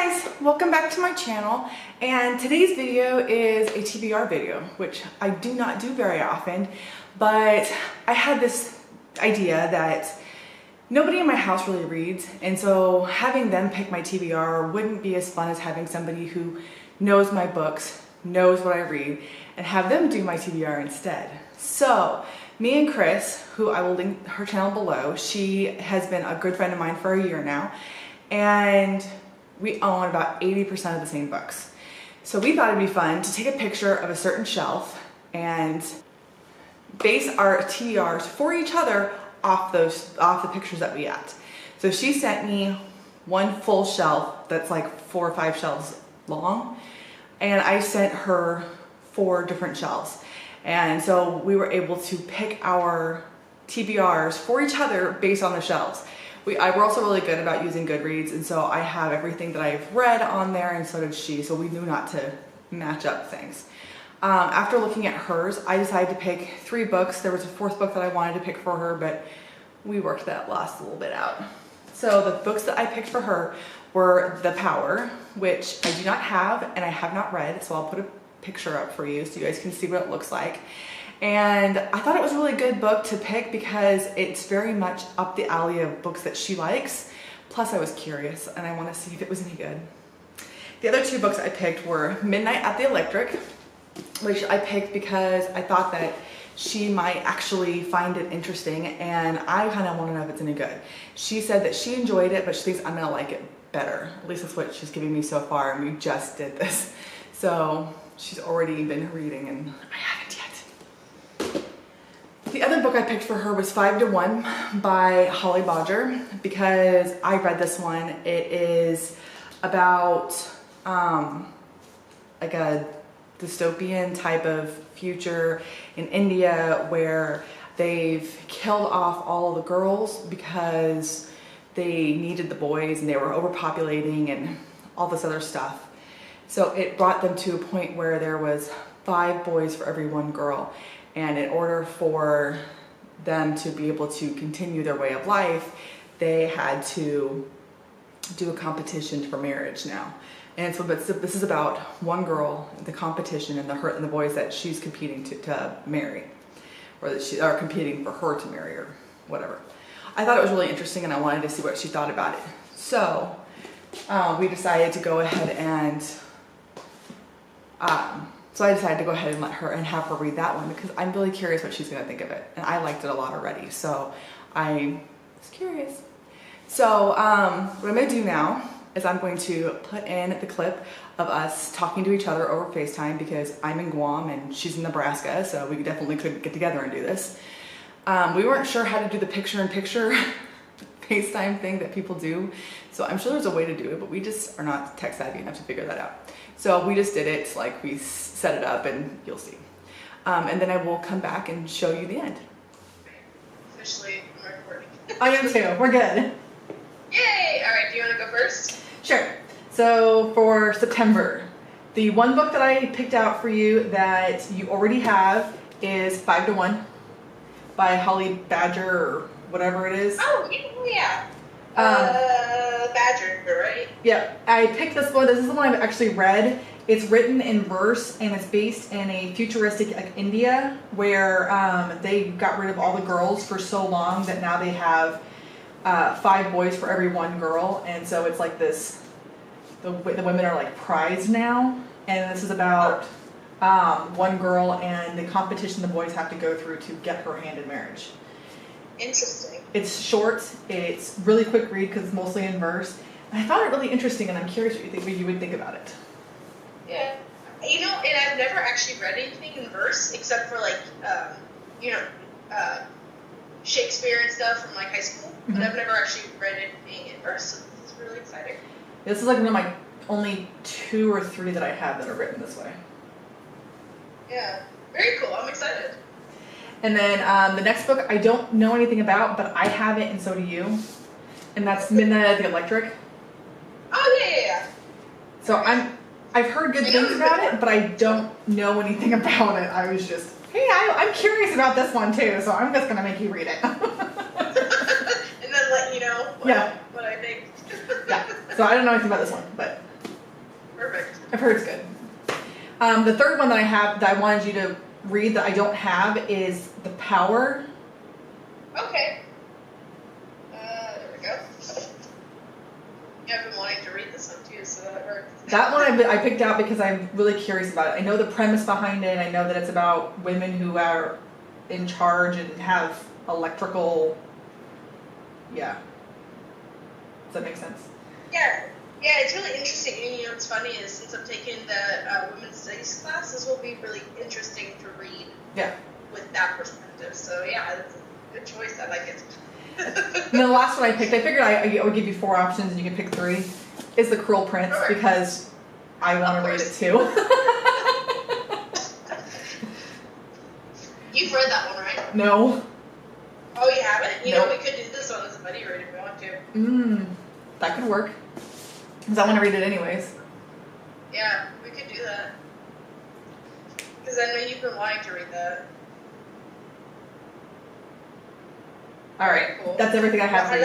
Hey guys, welcome back to my channel, and today's video is a TBR video, which I do not do very often, but I had this idea that nobody in my house really reads, and so having them pick my TBR wouldn't be as fun as having somebody who knows my books, knows what I read, and have them do my TBR instead. So me and Chris, who I will link her channel below, she has been a good friend of mine for a year now, and we own about 80% of the same books. So we thought it'd be fun to take a picture of a certain shelf and base our TBRs for each other off the pictures that we got. So she sent me one full shelf that's like 4 or 5 shelves long, and I sent her 4 different shelves. And so we were able to pick our TBRs for each other based on the shelves. We're also really good about using Goodreads, and so I have everything that I've read on there, and so did she, so we knew not to match up things. After looking at hers, I decided to pick 3 books. There was a 4th book that I wanted to pick for her, but we worked that last a little bit out. So the books that I picked for her were The Power, which I do not have and I have not read, so I'll put a picture up for you so you guys can see what it looks like. And I thought it was a really good book to pick because it's very much up the alley of books that she likes. Plus I was curious and I want to see if it was any good. The other 2 books I picked were Midnight at the Electric, which I picked because I thought that she might actually find it interesting, and I kind of want to know if it's any good. She said that she enjoyed it, but she thinks I'm going to like it better. At least that's what she's giving me so far, and we just did this. So she's already been reading and I haven't yet. The other book I picked for her was 5 to 1 by Holly Bodger because I read this one. It is about like a dystopian type of future in India where they've killed off all the girls because they needed the boys and they were overpopulating and all this other stuff. So it brought them to a point where there was 5 boys for every 1 girl. And in order for them to be able to continue their way of life, they had to do a competition for marriage now. And so this is about 1 girl, the competition, and the boys that she's competing to marry, or that she are competing for her to marry, or whatever. I thought it was really interesting, and I wanted to see what she thought about it. So we decided to go ahead and I decided to go ahead and have her read that one because I'm really curious what she's going to think of it. And I liked it a lot already, so I was curious. So what I'm going to do now is I'm going to put in the clip of us talking to each other over FaceTime because I'm in Guam and she's in Nebraska, so we definitely couldn't get together and do this. We weren't sure how to do the picture-in-picture FaceTime thing that people do, so I'm sure there's a way to do it, but we just are not tech savvy enough to figure that out. So we just did it, like we set it up and you'll see. And then I will come back and show you the end. Officially, I'm recording. I am too, we're good. Yay! Alright, do you want to go first? Sure. So for September, the 1 book that I picked out for you that you already have is 5 to 1 by Holly Badger or whatever it is. Oh, yeah. Badger, right? Yeah, I picked this one. This is the one I've actually read. It's written in verse and it's based in a futuristic like India where they got rid of all the girls for so long that now they have 5 boys for every 1 girl, and so it's like this. The women are like prized now, and this is about 1 girl and the competition the boys have to go through to get her hand in marriage. Interesting. It's short. It's really quick read because it's mostly in verse. And I found it really interesting, and I'm curious what you would think about it. Yeah. You know, and I've never actually read anything in verse except for like, Shakespeare and stuff from like high school. Mm-hmm. But I've never actually read anything in verse, so it's really exciting. This is like one of my only 2 or 3 that I have that are written this way. Yeah. Very cool. I'm excited. And then the next book I don't know anything about, but I have it and so do you. And that's Midnight at the Electric. Oh, yeah. So I've heard good things about it, but I don't know anything about it. I was just, hey, I'm curious about this one too, so I'm just going to make you read it. And then let you know what I think. Yeah. So I don't know anything about this one, but Perfect. I've heard it's good. The third one that I have that I wanted you to read that I don't have is The Power. Okay. There we go. Yeah, I've been wanting to read this one too, so that works. That one I picked out because I'm really curious about it. I know the premise behind it. I know that it's about women who are in charge and have electrical. Yeah. Does that make sense? Yeah. Yeah, it's really interesting. And you know what's funny is since I'm taking the women's studies class, this will be really interesting to read. Yeah. With that perspective. So yeah, it's a good choice. I like it. And the last one I picked, I figured I would give you 4 options and you can pick 3, is The Cruel Prince because I want to read it too. You've read that one, right? No. Oh, you haven't? You Nope. know, we could do this one as a buddy read if we want to. That could work. Because I want to read it anyways. Yeah, we could do that. Because I know you've been wanting to read that. Alright, Cool. that's everything I have for you.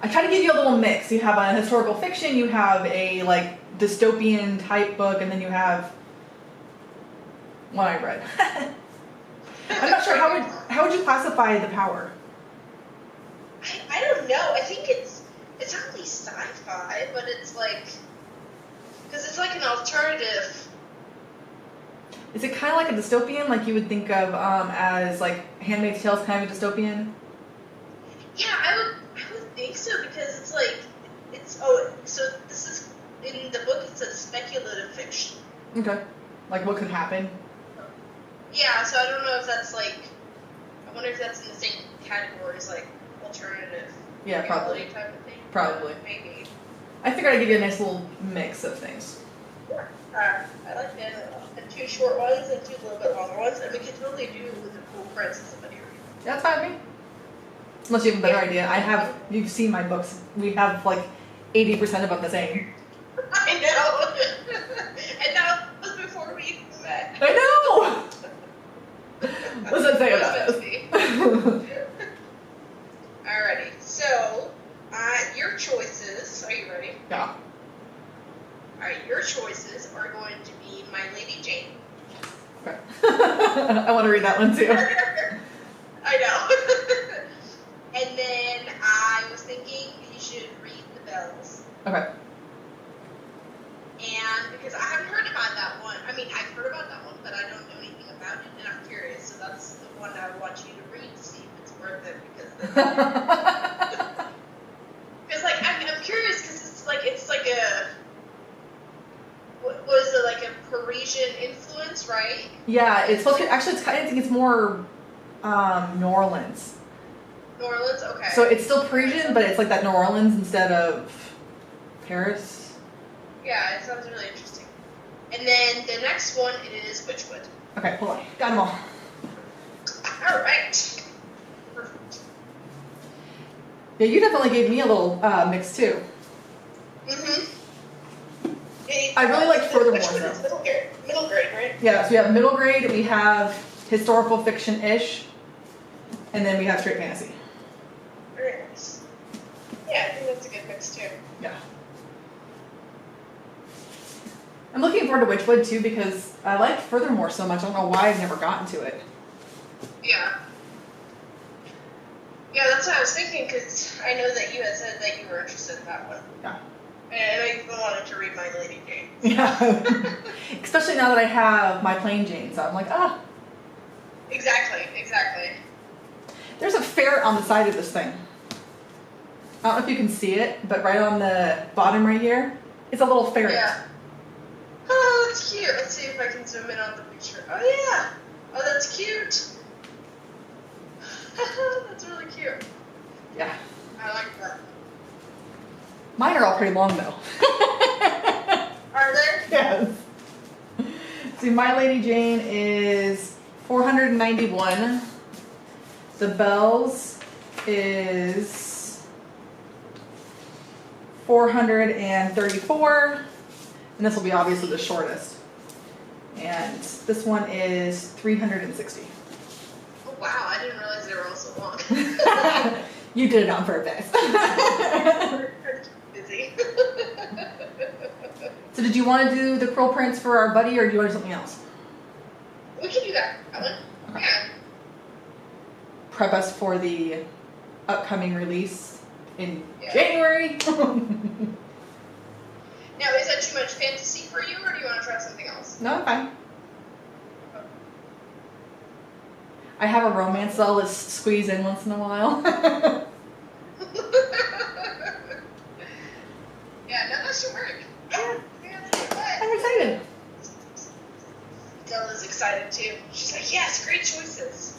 I try to give you a little mix. You have a historical fiction, you have a like dystopian type book, and then you have one I read. I'm not sure how would you classify The Power? I don't know. I think it's not really sci-fi, but it's like because it's like an alternative. Is it kind of like a dystopian, like you would think of as like Handmaid's Tale is kind of a dystopian? Yeah, I would think so because it's like so this is in the book. It's a speculative fiction. Okay, like what could happen? Yeah, so I don't know if that's like I wonder if that's in the same category as like alternative. Yeah, probably. Type of thing. Probably. Maybe. I figured I'd give you a nice little mix of things. Sure. I like that. And 2 short ones and 2 a little bit longer ones, and we could totally do with the Cool Prince as a buddy read. That's fine with me. Unless you have a better idea. You've seen my books. We have like 80% about the same. I know. And that was before we even met. I know! What's that say about us? Alrighty, so your choices. Are you ready? Yeah. Alright, your choices are going to be My Lady Jane. Okay. I want to read that one too. I know. And then I was thinking you should read The Bells. Okay. And because I haven't heard about that one. I mean, I've heard about that one, but I don't know anything about it, and I'm curious. So that's the one I want you to read to see if it's worth it. Because like I'm curious because it's like a what is it, like a Parisian influence, right? Yeah, it's supposed to actually. I think it's more New Orleans. New Orleans, okay. So it's still Parisian, but it's like that New Orleans instead of Paris. Yeah, it sounds really interesting. And then the next one is Witchwood. Okay, hold on. Got them all. All right. Perfect. Yeah, you definitely gave me a little mix too. Mm-hmm. I really like Furthermore. Witchwood is middle grade, right? Yeah, so we have middle grade, we have historical fiction-ish, and then we have straight fantasy. Very nice. Yeah, I think that's a good mix too. Yeah. I'm looking forward to Witchwood too because I liked Furthermore so much. I don't know why I've never gotten to it. Yeah. Yeah, that's what I was thinking because I know that you had said that you were interested in that one. Yeah. And I even wanted to read My Lady Jane. Yeah. Especially now that I have My Plain Jane, so I'm like, ah. Exactly. There's a ferret on the side of this thing. I don't know if you can see it, but right on the bottom right here, it's a little ferret. Yeah. Oh, that's cute. Let's see if I can zoom in on the picture. Oh, yeah. Oh, that's cute. That's really cute. Yeah. I like that. Mine are all pretty long though. Are they? Yes. See, My Lady Jane is 491. The Bells is 434. And this will be obviously the shortest. And this one is 360. Oh, wow. I didn't realize they were all so long. You did it on purpose. Busy. you want to do the curl prints for our buddy, or do you want to do something else? We can do that. Yeah. Prep us for the upcoming release in January. Now, is that too much fantasy for you, or do you want to try something else? No, I'm fine. I have a romance that I'll just squeeze in once in a while. Yeah, no, that should work. Yeah. I'm excited. Dylan's excited too. She's like, yes, great choices.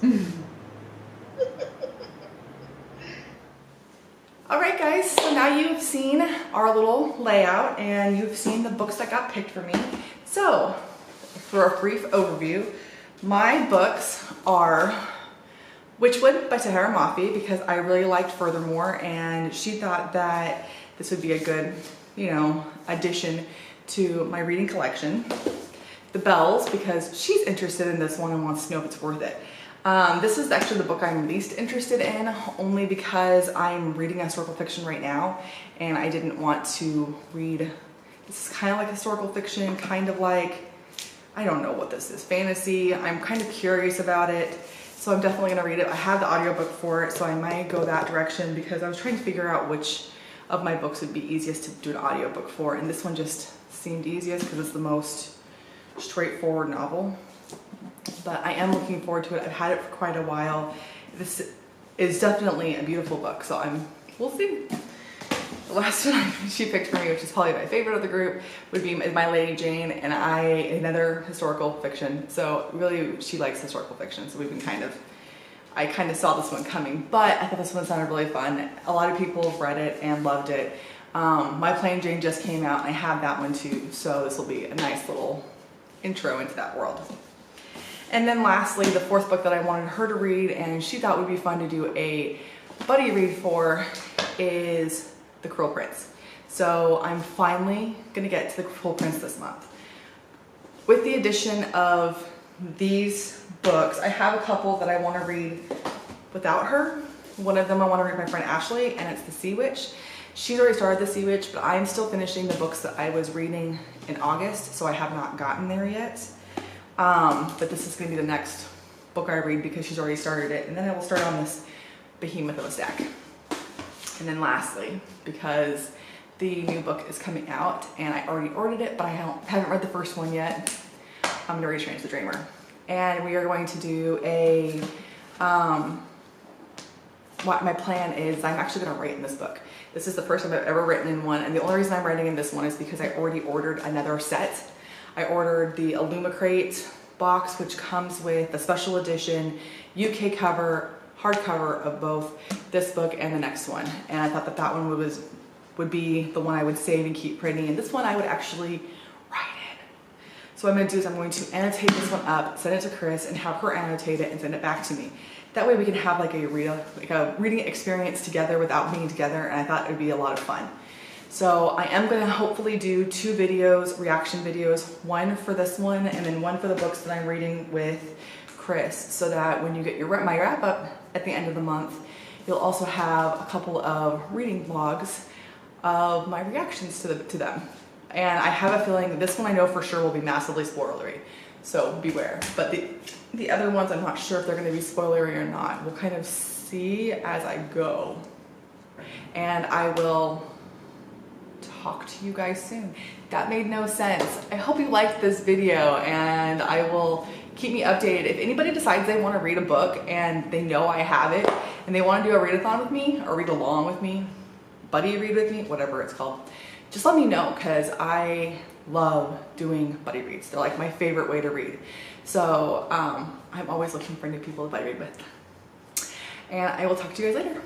Alright guys, so now you've seen our little layout and you've seen the books that got picked for me. So, for a brief overview, my books are Witchwood by Tahara Mafi, because I really liked Furthermore and she thought that this would be a good, you know, addition to my reading collection. The Bells, because she's interested in this one and wants to know if it's worth it. This is actually the book I'm least interested in, only because I'm reading historical fiction right now and I didn't want to read, this is kind of like historical fiction, kind of like, I don't know what this is, fantasy. I'm kind of curious about it, so I'm definitely gonna read it. I have the audiobook for it, so I might go that direction because I was trying to figure out which of my books would be easiest to do an audiobook for, and this one just seemed easiest because it's the most straightforward novel. But I am looking forward to it. I've had it for quite a while. This is definitely a beautiful book, so we'll see. The last one she picked for me, which is probably my favorite of the group, would be My Lady Jane, and another historical fiction. So really, she likes historical fiction, so we've been I kind of saw this one coming, but I thought this one sounded really fun. A lot of people have read it and loved it. My Plain Jane just came out, and I have that one too, so this will be a nice little intro into that world. And then lastly, the fourth book that I wanted her to read and she thought would be fun to do a buddy read for is The Cruel Prince. So I'm finally gonna get to The Cruel Prince this month. With the addition of these books, I have a couple that I want to read without her. One of them I want to read my friend Ashley, and it's The Sea Witch. She's already started The Sea Witch, but I'm still finishing the books that I was reading in August, so I have not gotten there yet. But this is going to be the next book I read because she's already started it, and then I will start on this behemoth of a stack. And then lastly, because the new book is coming out and I already ordered it, but I haven't read the first one yet, I'm going to read Strange the Dreamer. And we are going to do a, what my plan is, I'm actually going to write in this book. This is the first time I've ever written in one, and the only reason I'm writing in this one is because I already ordered another set. I ordered the Illumicrate box, which comes with a special edition UK cover, hardcover of both this book and the next one. And I thought that that one would be the one I would save and keep printing, and this one I would actually write in. So what I'm gonna do is I'm going to annotate this one up, send it to Chris, and have her annotate it and send it back to me. That way we can have like a reading experience together without being together, and I thought it would be a lot of fun. So I am going to hopefully do 2 videos, reaction videos, one for this one and then one for the books that I'm reading with Chris, so that when you get my wrap up at the end of the month, you'll also have a couple of reading vlogs of my reactions to them. And I have a feeling this one I know for sure will be massively spoilery, so beware. But the other ones I'm not sure if they're going to be spoilery or not. We'll kind of see as I go. And I will talk to you guys soon. That made no sense. I hope you liked this video, and I will keep me updated. If anybody decides they want to read a book and they know I have it and they want to do a readathon with me or read along with me, buddy read with me, whatever it's called, just let me know, because I love doing buddy reads. They're like my favorite way to read. So I'm always looking for new people to buddy read with. And I will talk to you guys later.